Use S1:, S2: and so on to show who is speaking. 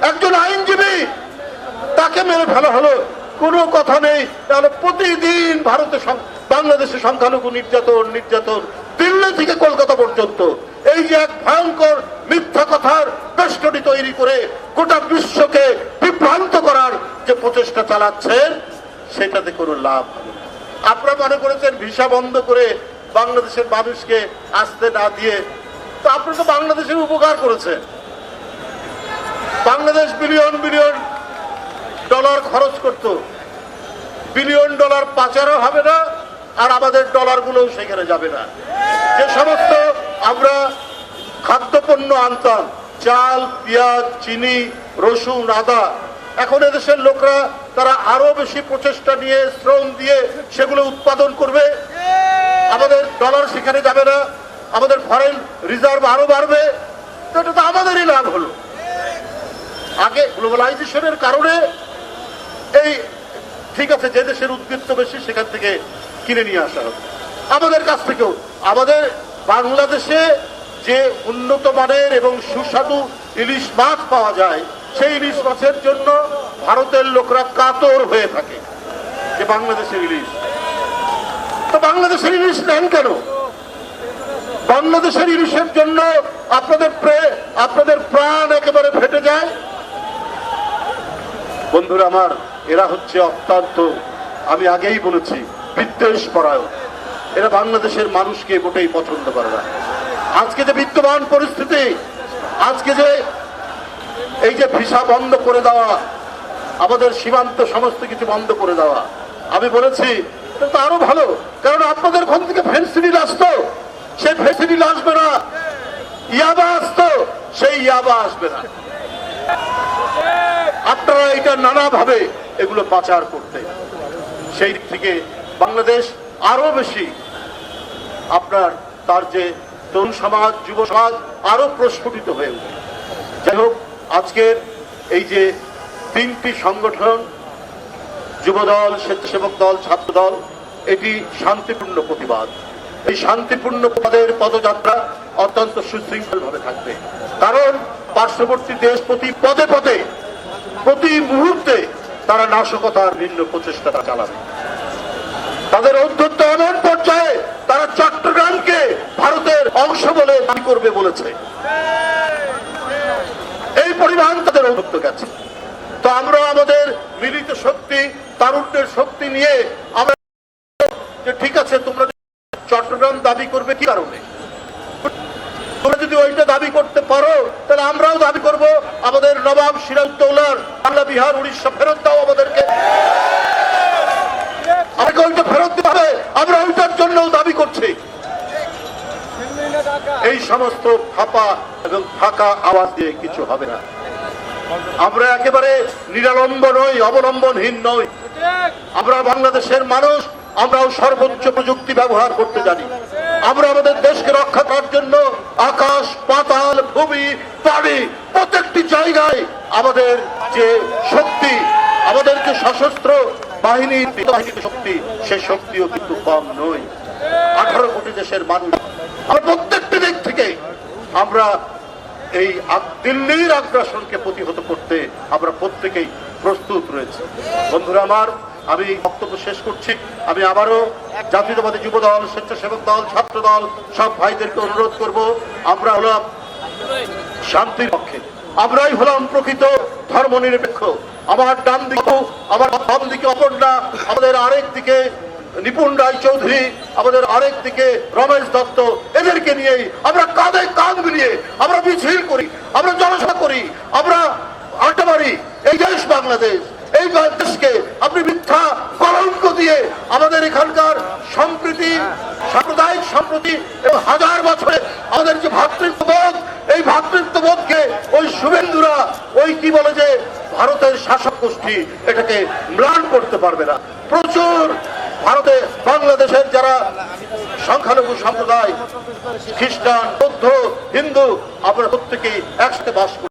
S1: একজন আইনজীবী তাকে মেরে ফেলা হলো, কোনো কথা নেই। তাহলে প্রতিদিন ভারতে বাংলাদেশে সংখ্যালঘু নির্যাতন দিল্লি থেকে কলকাতা পর্যন্ত, এই যে এক ভয়ঙ্কর মিথ্যা কথার বেষ্টনী তৈরি করে গোটা বিশ্বকে বিভ্রান্ত করার যে প্রচেষ্টা চালাচ্ছেন, সেটাতে কোনো লাভ হবে না। আপনারা মনে করেছেন ভিসা বন্ধ করে বাংলাদেশের মানুষকে আসতে না দিয়ে, তো আপনি তো বাংলাদেশের উপকার করেছেন। বাংলাদেশ বিলিয়ন বিলিয়ন ডলার খরচ করত, বিলিয়ন ডলার পাচারও হবে না, আর আমাদের ডলারগুলোও সেখানে যাবে না। যে সমস্ত আমরা খাদ্যপণ্য আনতাম, চাল, পেঁয়াজ, চিনি, রসুন, আদা, এখন এদেশের লোকরা তারা আরো বেশি প্রচেষ্টা নিয়ে শ্রম দিয়ে সেগুলো উৎপাদন করবে, আমাদের ডলার সেখানে যাবে না, আমাদের ফরেন রিজার্ভ আরো বাড়বে। এটা তো আমাদেরই লাভ হলো। আগে গ্লোবালাইজেশনের কারণে এই ঠিক আছে, যে দেশের উদ্বৃত্ত বেশি সেখান থেকে কিনে নিয়ে আসা হবে আমাদের কাছ থেকেও। আমাদের বাংলাদেশে যে উন্নত মানের এবং সুস্বাদু ইলিশ মাছ পাওয়া যায়, সেই ইলিশ মাছের জন্য ভারতের লোকরা কাতর হয়ে থাকে যে বাংলাদেশের ইলিশ। তো বাংলাদেশের ইলিশ নেন কেন? বাংলাদেশের ইলিশের জন্য আপনাদের প্রাণ একেবারে ফেটে যায়। বন্ধুরা আমার, এরা হচ্ছে অত্যন্ত, আমি আগেই বলেছি, বিদ্বেষ পরায়ণ। এরা বাংলাদেশের মানুষকে মোটেই পছন্দ করে না। আজকে যে বিদ্যমান পরিস্থিতি, আজকে যে এই যে ভিসা বন্ধ করে দেওয়া, আমাদের সীমান্ত সমস্ত কিছু বন্ধ করে দেওয়া, আমি বলেছি এটা তো আরো ভালো, কারণ আপনাদের ওখান থেকে ফেন্সিডিল আসতো, সেই ফেন্সিডিল আসবে না। ইয়াবা আসতো, সেই ইয়াবা আসবে না। আপনারা এটা নানাভাবে এগুলো পাচার করতে, সেই দিক থেকে বাংলাদেশ আরো বেশি আপনার তার যে তরুণ সমাজ, যুব সমাজ আরো প্রস্ফুটিত হয়ে উঠে। যাই হোক, আজকের এই যে তিনটি সংগঠন, যুবদল, স্বেচ্ছাসেবক দল, ছাত্র দল, এটি শান্তিপূর্ণ প্রতিবাদ। এই শান্তিপূর্ণ পদযাত্রা অত্যন্ত সুশৃঙ্খল ভাবে থাকবে, কারণ পার্শ্ববর্তী দেশ প্রতি পদে পদে প্রতি মুহূর্তে তারা নাশকতার ভিন্ন প্রচেষ্টা চালাবে। তাদের ঔদ্ধত্য এমন পর্যায়ে তারা চট্টগ্রামকে ভারতের অংশ বলে দাবি করবে বলেছে। এই পরিমাণ তাদের ঔদ্ধত্য গেছে। তো আমরা আমাদের মিলিত শক্তি, তারুণ্যের শক্তি নিয়ে আমরা যে ঠিক আছে, তোমরা চট্টগ্রাম দাবি করবে কি কারণে? তোমরা যদি ওইটা দাবি করতে পারো, তাহলে আমরাও দাবি করব আমাদের নবাব সিরাজউদ্দৌলার বাংলা, বিহার, উড়িষ্যা ফেরত দাও আমাদেরকে। আমাকে ওইটা ফেরত দিতে হবে, আমরা ওইটার জন্য দাবি করছি। এই সমস্ত ফাঁপা এবং ফাঁকা আওয়াজ দিয়ে কিছু হবে না। আমরা একেবারে নিরালম্ব নই, অবলম্বনহীন নই। আমরা বাংলাদেশের মানুষ, আমরাও সর্বোচ্চ প্রযুক্তি ব্যবহার করতে জানি। আমরা আমাদের দেশকে রক্ষা করার জন্য আকাশ, পাতাল, ভূমি, পানি, প্রত্যেকটি জায়গায় আমাদের যে শক্তি, আমাদের যে সশস্ত্র বাহিনীর শক্তি, সেই শক্তিও কিন্তু কম নয়। 18 কোটি দেশের মানুষ, আমরা প্রত্যেকটি দিক থেকে আমরা এই দিল্লির আগ্রাসনকে প্রতিহত করতে আমরা প্রত্যেকেই প্রস্তুত রয়েছে। বন্ধুরা আমার, আমি বক্তব্য শেষ করছি। আমি আবারও জাতীয়তাবাদী যুবদল, স্বেচ্ছাসেবক দল, ছাত্র দল সব ভাইদেরকে অনুরোধ করব, আমরা হলাম শান্তির পক্ষে, আমরাই হলাম প্রকৃত ধর্ম নিরপেক্ষ। আমার ডান দিকে, আমার বাম দিকে অপর্ণা, আমাদের আরেক দিকে নিপুণ রায় চৌধুরী, আমাদের আরেক দিকে রমেশ দত্ত, এদেরকে নিয়েই আমরা কাঁধে কাঁধ মিলিয়ে আমরা মিছিল করি, আমরা জনসভা করি, আমরা আড্ডা মারি। এই দেশ বাংলাদেশ, এই দেশকে আপনি মিথ্যা কলঙ্ক দিয়ে আমাদের এখানকার সম্প্রীতি, সাম্প্রদায়িক সম্প্রীতি এবং হাজার বছরে আমাদের যে ভ্রাতৃত্ববোধ, এই ভ্রাতৃত্ববোধকে ওই শুভেন্দুরা, ওই কি বলে যে ভারতের শাসক গোষ্ঠী, এটাকে ম্লান করতে পারবে না। প্রচুর ভারতে বাংলাদেশের যারা সংখ্যালঘু সম্প্রদায়, খ্রিস্টান, বৌদ্ধ, হিন্দু, আমরা প্রত্যেকেই একসাথে বাস করি।